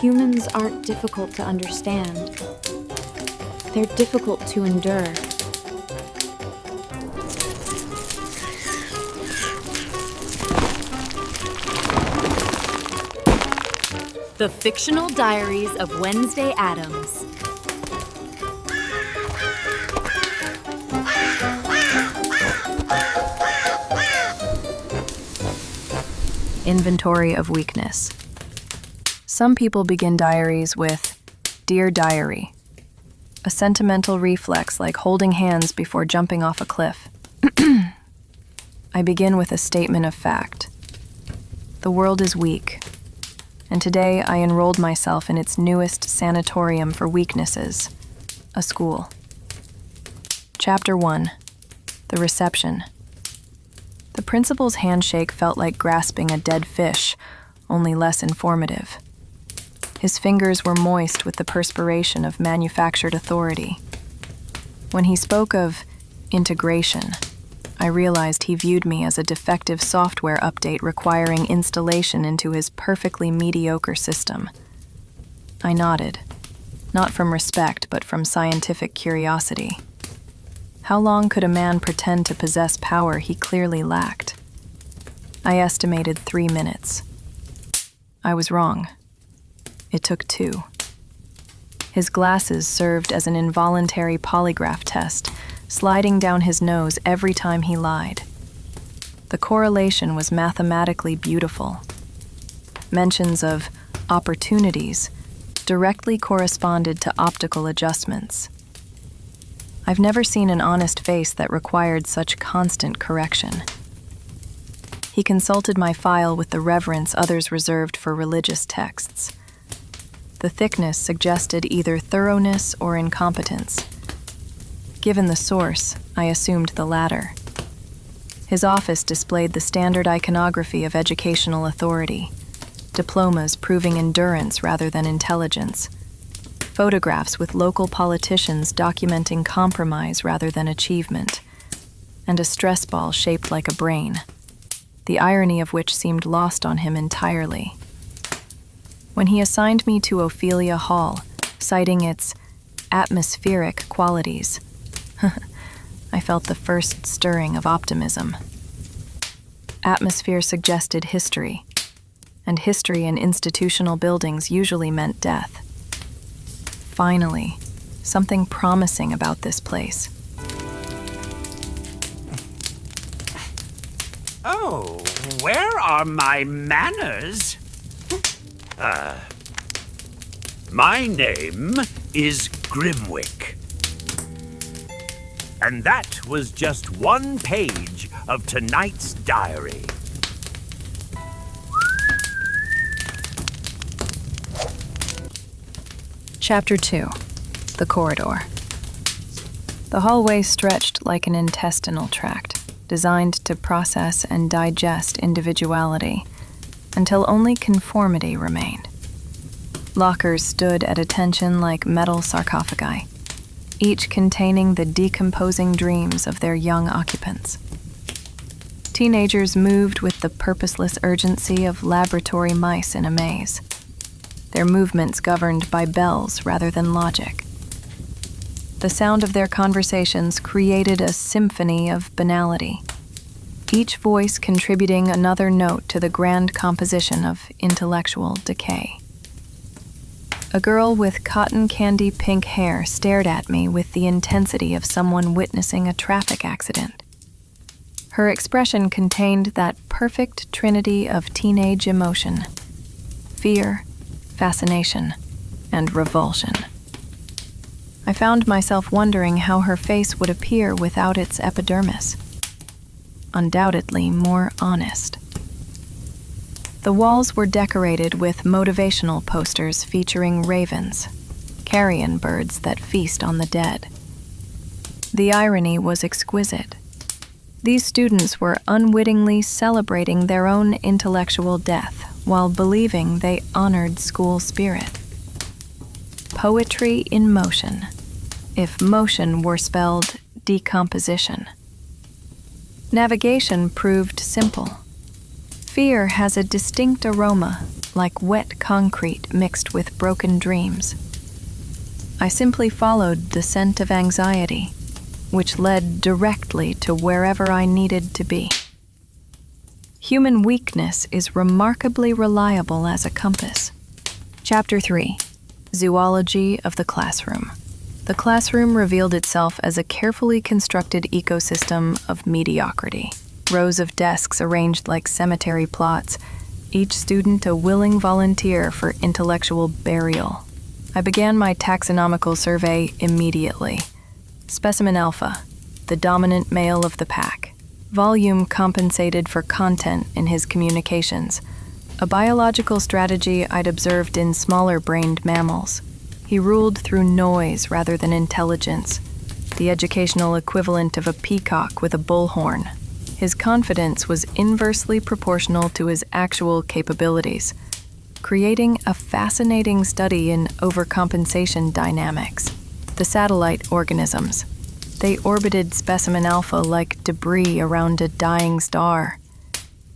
Humans aren't difficult to understand. They're difficult to endure. The Fictional Diaries of Wednesday Addams. Inventory of weakness. Some people begin diaries with, "Dear Diary," a sentimental reflex like holding hands before jumping off a cliff. I begin with a statement of fact. The world is weak, and today I enrolled myself in its newest sanatorium for weaknesses, a school. Chapter 1. The Reception. The principal's handshake felt like grasping a dead fish, only less informative. His fingers were moist with the perspiration of manufactured authority. When he spoke of integration, I realized he viewed me as a defective software update requiring installation into his perfectly mediocre system. I nodded, not from respect but from scientific curiosity. How long could a man pretend to possess power he clearly lacked? I estimated 3 minutes. I was wrong. It took 2. His glasses served as an involuntary polygraph test, sliding down his nose every time he lied. The correlation was mathematically beautiful. Mentions of opportunities directly corresponded to optical adjustments. I've never seen an honest face that required such constant correction. He consulted my file with the reverence others reserved for religious texts. The thickness suggested either thoroughness or incompetence. Given the source, I assumed the latter. His office displayed the standard iconography of educational authority, diplomas proving endurance rather than intelligence, photographs with local politicians documenting compromise rather than achievement, and a stress ball shaped like a brain, the irony of which seemed lost on him entirely. When he assigned me to Ophelia Hall, citing its atmospheric qualities, I felt the first stirring of optimism. Atmosphere suggested history, and history in institutional buildings usually meant death. Finally, something promising about this place. Oh, where are my manners? My name is Grimwick. And that was just one page of tonight's diary. Chapter 2. The Corridor. The hallway stretched like an intestinal tract, designed to process and digest individuality, until only conformity remained. Lockers stood at attention like metal sarcophagi, each containing the decomposing dreams of their young occupants. Teenagers moved with the purposeless urgency of laboratory mice in a maze, their movements governed by bells rather than logic. The sound of their conversations created a symphony of banality, each voice contributing another note to the grand composition of intellectual decay. A girl with cotton candy pink hair stared at me with the intensity of someone witnessing a traffic accident. Her expression contained that perfect trinity of teenage emotion: fear, fascination, and revulsion. I found myself wondering how her face would appear without its epidermis. Undoubtedly more honest. The walls were decorated with motivational posters featuring ravens, carrion birds that feast on the dead. The irony was exquisite. These students were unwittingly celebrating their own intellectual death while believing they honored school spirit. Poetry in motion, if motion were spelled decomposition. Navigation proved simple. Fear has a distinct aroma, like wet concrete mixed with broken dreams. I simply followed the scent of anxiety, which led directly to wherever I needed to be. Human weakness is remarkably reliable as a compass. Chapter 3. Zoology of the Classroom. The classroom revealed itself as a carefully constructed ecosystem of mediocrity. Rows of desks arranged like cemetery plots, each student a willing volunteer for intellectual burial. I began my taxonomical survey immediately. Specimen Alpha, the dominant male of the pack. Volume compensated for content in his communications, a biological strategy I'd observed in smaller-brained mammals. He ruled through noise rather than intelligence, the educational equivalent of a peacock with a bullhorn. His confidence was inversely proportional to his actual capabilities, creating a fascinating study in overcompensation dynamics. The satellite organisms. They orbited Specimen Alpha like debris around a dying star,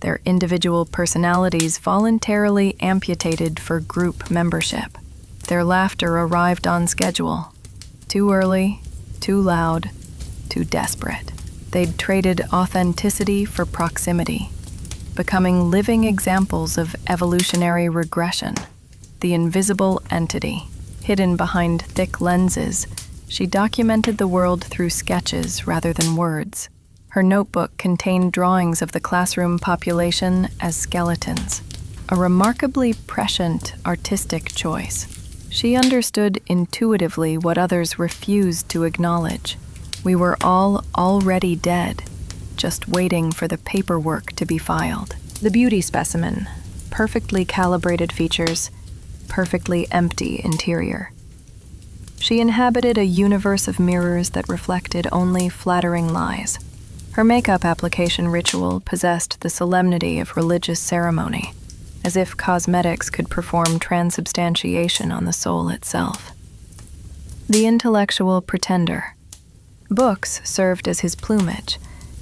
their individual personalities voluntarily amputated for group membership. Their laughter arrived on schedule. Too early, too loud, too desperate. They'd traded authenticity for proximity, becoming living examples of evolutionary regression. The invisible entity, hidden behind thick lenses, she documented the world through sketches rather than words. Her notebook contained drawings of the classroom population as skeletons, a remarkably prescient artistic choice. She understood intuitively what others refused to acknowledge. We were all already dead, just waiting for the paperwork to be filed. The beauty specimen, perfectly calibrated features, perfectly empty interior. She inhabited a universe of mirrors that reflected only flattering lies. Her makeup application ritual possessed the solemnity of religious ceremony, as if cosmetics could perform transubstantiation on the soul itself. The intellectual pretender. Books served as his plumage,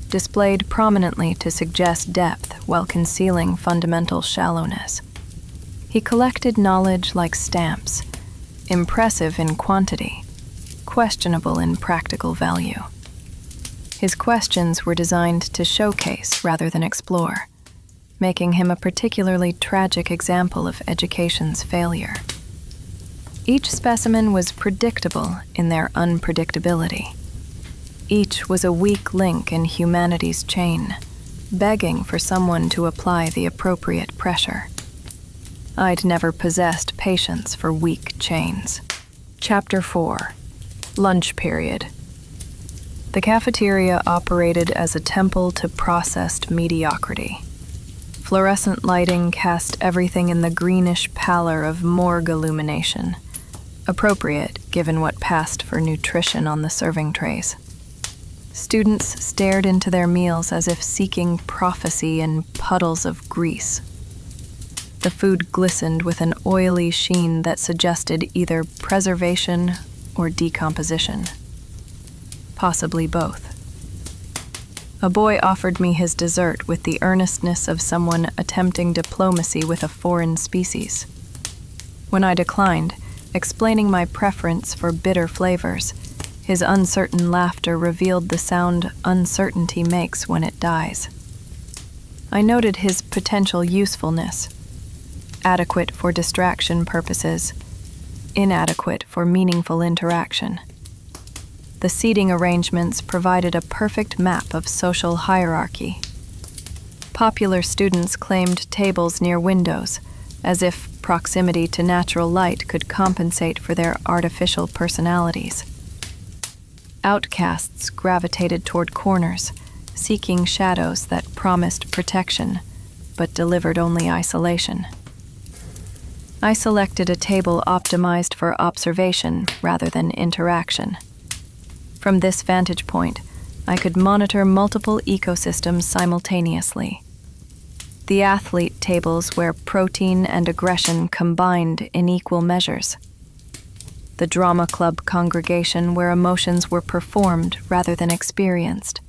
displayed prominently to suggest depth while concealing fundamental shallowness. He collected knowledge like stamps, impressive in quantity, questionable in practical value. His questions were designed to showcase rather than explore, making him a particularly tragic example of education's failure. Each specimen was predictable in their unpredictability. Each was a weak link in humanity's chain, begging for someone to apply the appropriate pressure. I'd never possessed patience for weak chains. Chapter 4. Lunch period. The cafeteria operated as a temple to processed mediocrity. Fluorescent lighting cast everything in the greenish pallor of morgue illumination, appropriate given what passed for nutrition on the serving trays. Students stared into their meals as if seeking prophecy in puddles of grease. The food glistened with an oily sheen that suggested either preservation or decomposition. Possibly both. A boy offered me his dessert with the earnestness of someone attempting diplomacy with a foreign species. When I declined, explaining my preference for bitter flavors, his uncertain laughter revealed the sound uncertainty makes when it dies. I noted his potential usefulness, adequate for distraction purposes, inadequate for meaningful interaction. The seating arrangements provided a perfect map of social hierarchy. Popular students claimed tables near windows, as if proximity to natural light could compensate for their artificial personalities. Outcasts gravitated toward corners, seeking shadows that promised protection, but delivered only isolation. I selected a table optimized for observation rather than interaction. From this vantage point, I could monitor multiple ecosystems simultaneously. The athlete tables where protein and aggression combined in equal measures. The drama club congregation where emotions were performed rather than experienced.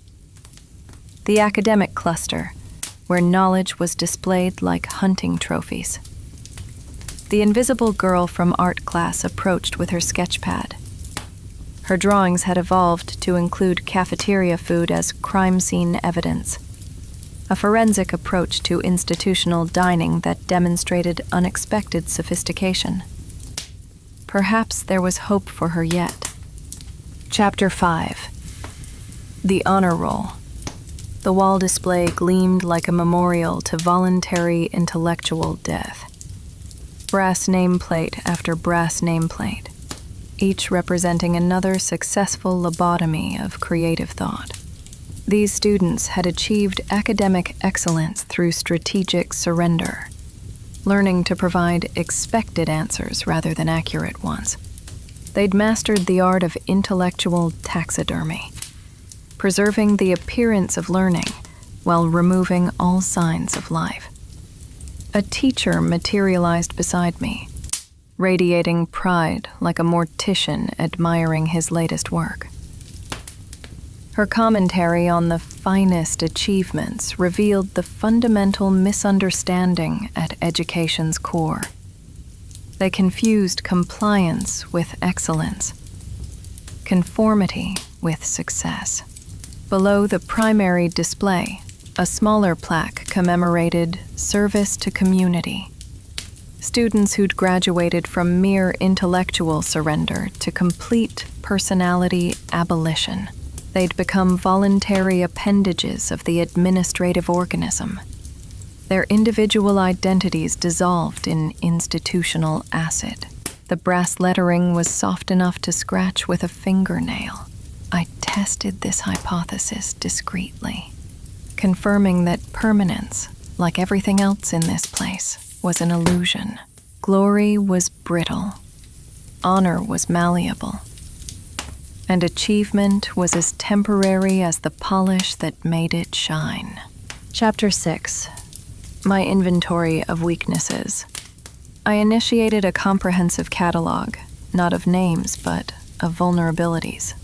The academic cluster, where knowledge was displayed like hunting trophies. The invisible girl from art class approached with her sketchpad. Her drawings had evolved to include cafeteria food as crime scene evidence, a forensic approach to institutional dining that demonstrated unexpected sophistication. Perhaps there was hope for her yet. Chapter 5. The Honor Roll. The wall display gleamed like a memorial to voluntary intellectual death. Brass nameplate after brass nameplate, each representing another successful lobotomy of creative thought. These students had achieved academic excellence through strategic surrender, learning to provide expected answers rather than accurate ones. They'd mastered the art of intellectual taxidermy, preserving the appearance of learning while removing all signs of life. A teacher materialized beside me, radiating pride like a mortician admiring his latest work. Her commentary on the finest achievements revealed the fundamental misunderstanding at education's core. They confused compliance with excellence, conformity with success. Below the primary display, a smaller plaque commemorated service to community. Students who'd graduated from mere intellectual surrender to complete personality abolition. They'd become voluntary appendages of the administrative organism. Their individual identities dissolved in institutional acid. The brass lettering was soft enough to scratch with a fingernail. I tested this hypothesis discreetly, confirming that permanence, like everything else in this place, was an illusion. Glory was brittle, honor was malleable, and achievement was as temporary as the polish that made it shine. Chapter 6. My inventory of weaknesses. I initiated a comprehensive catalog, not of names, but of vulnerabilities.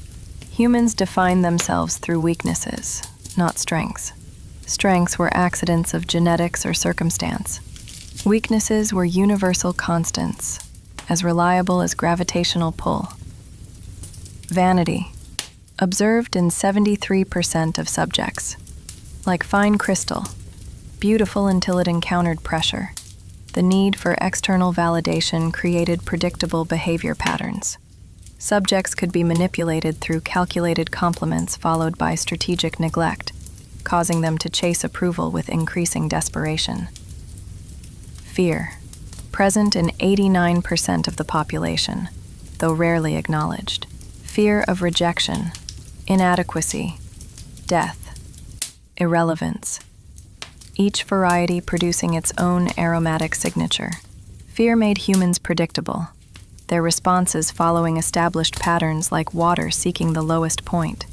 Humans define themselves through weaknesses, not strengths. Strengths were accidents of genetics or circumstance. Weaknesses were universal constants, as reliable as gravitational pull. Vanity, observed in 73% of subjects. Like fine crystal, beautiful until it encountered pressure. The need for external validation created predictable behavior patterns. Subjects could be manipulated through calculated compliments followed by strategic neglect, causing them to chase approval with increasing desperation. Fear, present in 89% of the population, though rarely acknowledged. Fear of rejection, inadequacy, death, irrelevance. Each variety producing its own aromatic signature. Fear made humans predictable, their responses following established patterns like water seeking the lowest point.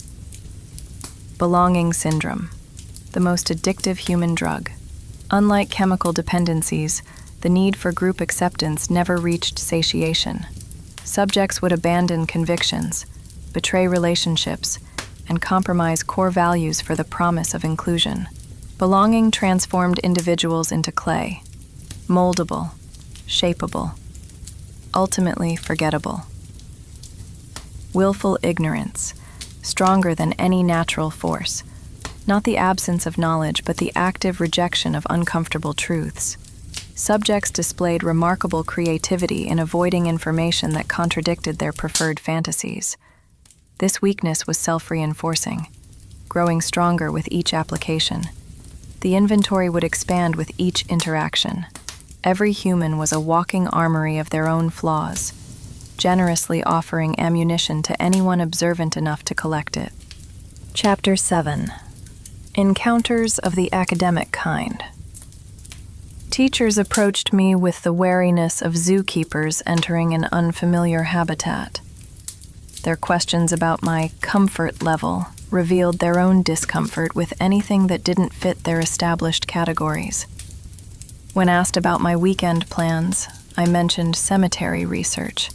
Belonging syndrome, the most addictive human drug. Unlike chemical dependencies, the need for group acceptance never reached satiation. Subjects would abandon convictions, betray relationships, and compromise core values for the promise of inclusion. Belonging transformed individuals into clay, moldable, shapeable, ultimately forgettable. Willful ignorance, stronger than any natural force, not the absence of knowledge but the active rejection of uncomfortable truths. Subjects displayed remarkable creativity in avoiding information that contradicted their preferred fantasies. This weakness was self-reinforcing, growing stronger with each application. The inventory would expand with each interaction. Every human was a walking armory of their own flaws, generously offering ammunition to anyone observant enough to collect it. Chapter 7. Encounters of the academic kind. Teachers approached me with the wariness of zookeepers entering an unfamiliar habitat. Their questions about my comfort level revealed their own discomfort with anything that didn't fit their established categories. When asked about my weekend plans, I mentioned cemetery research.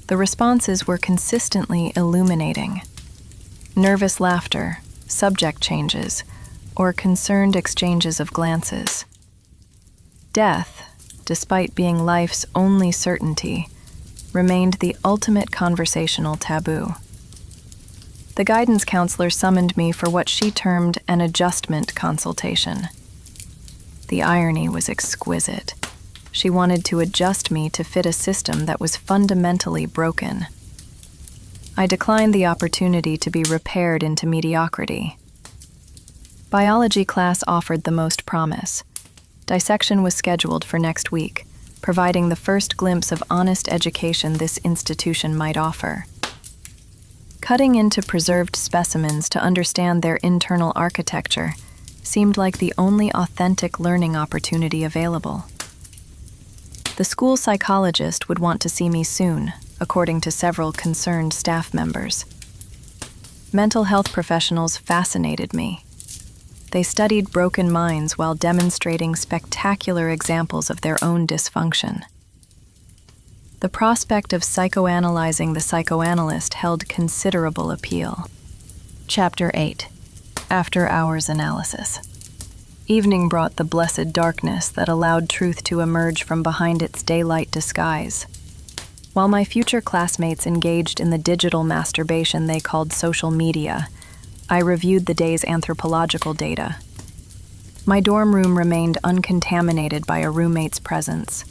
The responses were consistently illuminating. Nervous laughter, subject changes, or concerned exchanges of glances. Death, despite being life's only certainty, remained the ultimate conversational taboo. The guidance counselor summoned me for what she termed an adjustment consultation. The irony was exquisite. She wanted to adjust me to fit a system that was fundamentally broken. I declined the opportunity to be repaired into mediocrity. Biology class offered the most promise. Dissection was scheduled for next week, providing the first glimpse of honest education this institution might offer. Cutting into preserved specimens to understand their internal architecture seemed like the only authentic learning opportunity available. The school psychologist would want to see me soon, according to several concerned staff members. Mental health professionals fascinated me. They studied broken minds while demonstrating spectacular examples of their own dysfunction. The prospect of psychoanalyzing the psychoanalyst held considerable appeal. Chapter 8. After-hours analysis. Evening brought the blessed darkness that allowed truth to emerge from behind its daylight disguise. While my future classmates engaged in the digital masturbation they called social media, I reviewed the day's anthropological data. My dorm room remained uncontaminated by a roommate's presence.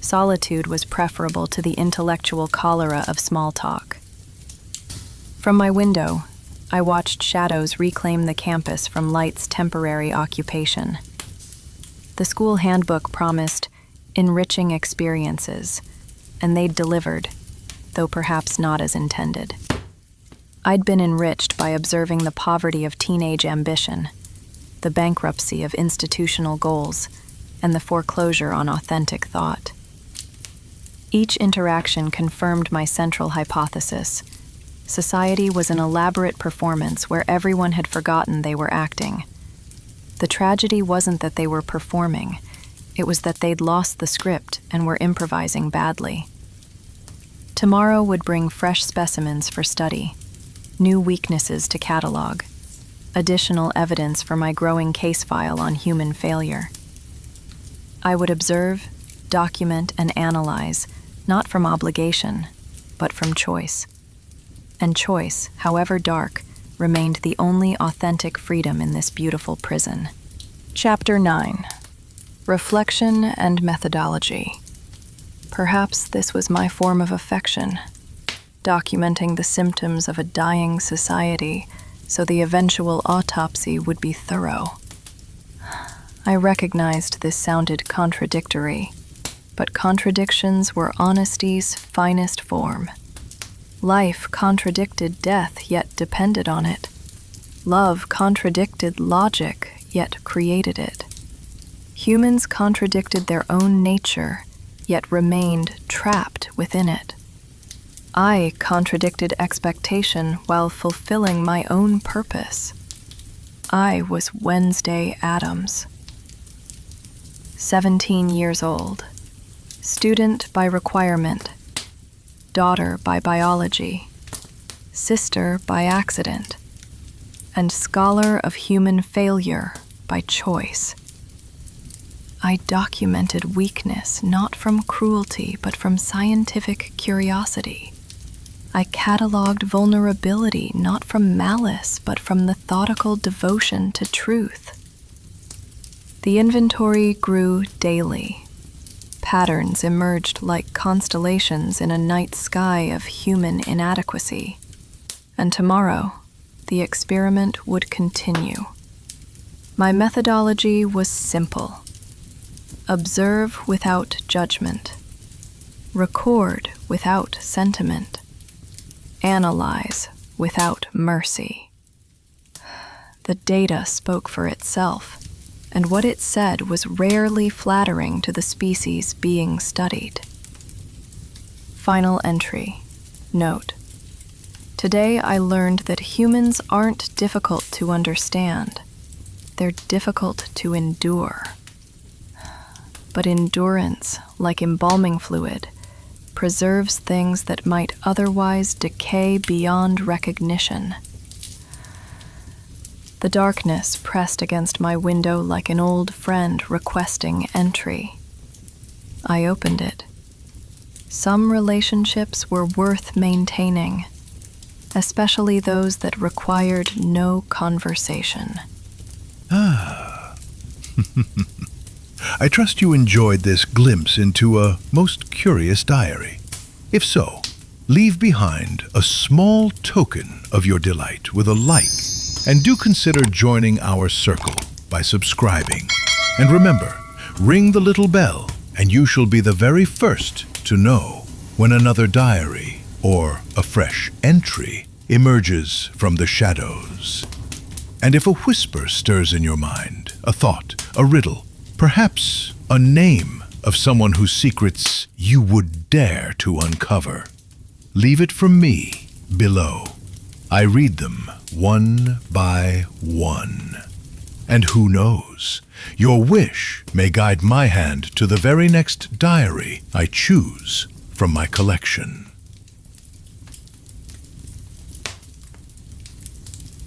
Solitude was preferable to the intellectual cholera of small talk. From my window, I watched shadows reclaim the campus from light's temporary occupation. The school handbook promised enriching experiences, and they'd delivered, though perhaps not as intended. I'd been enriched by observing the poverty of teenage ambition, the bankruptcy of institutional goals, and the foreclosure on authentic thought. Each interaction confirmed my central hypothesis. Society was an elaborate performance where everyone had forgotten they were acting. The tragedy wasn't that they were performing, it was that they'd lost the script and were improvising badly. Tomorrow would bring fresh specimens for study, new weaknesses to catalog, additional evidence for my growing case file on human failure. I would observe, document, and analyze, not from obligation, but from choice. And choice, however dark, remained the only authentic freedom in this beautiful prison. Chapter 9. Reflection and Methodology. Perhaps this was my form of affection, documenting the symptoms of a dying society so the eventual autopsy would be thorough. I recognized this sounded contradictory, but contradictions were honesty's finest form. Life contradicted death, yet depended on it. Love contradicted logic, yet created it. Humans contradicted their own nature, yet remained trapped within it. I contradicted expectation while fulfilling my own purpose. I was Wednesday Addams. 17 years old. Student by requirement. Daughter by biology. Sister by accident. And scholar of human failure by choice. I documented weakness not from cruelty but from scientific curiosity. I cataloged vulnerability not from malice but from methodical devotion to truth. The inventory grew daily. Patterns emerged like constellations in a night sky of human inadequacy. And tomorrow, the experiment would continue. My methodology was simple. Observe without judgment. Record without sentiment. Analyze without mercy. The data spoke for itself, and what it said was rarely flattering to the species being studied. Final entry. Note. Today I learned that humans aren't difficult to understand. They're difficult to endure. But endurance, like embalming fluid, preserves things that might otherwise decay beyond recognition. The darkness pressed against my window like an old friend requesting entry. I opened it. Some relationships were worth maintaining, especially those that required no conversation. Ah. I trust you enjoyed this glimpse into a most curious diary. If so, leave behind a small token of your delight with a like, and do consider joining our circle by subscribing. And remember, ring the little bell, and you shall be the very first to know when another diary or a fresh entry emerges from the shadows. And if a whisper stirs in your mind, a thought, a riddle, perhaps a name of someone whose secrets you would dare to uncover, leave it for me below. I read them one by one. And who knows, your wish may guide my hand to the very next diary I choose from my collection.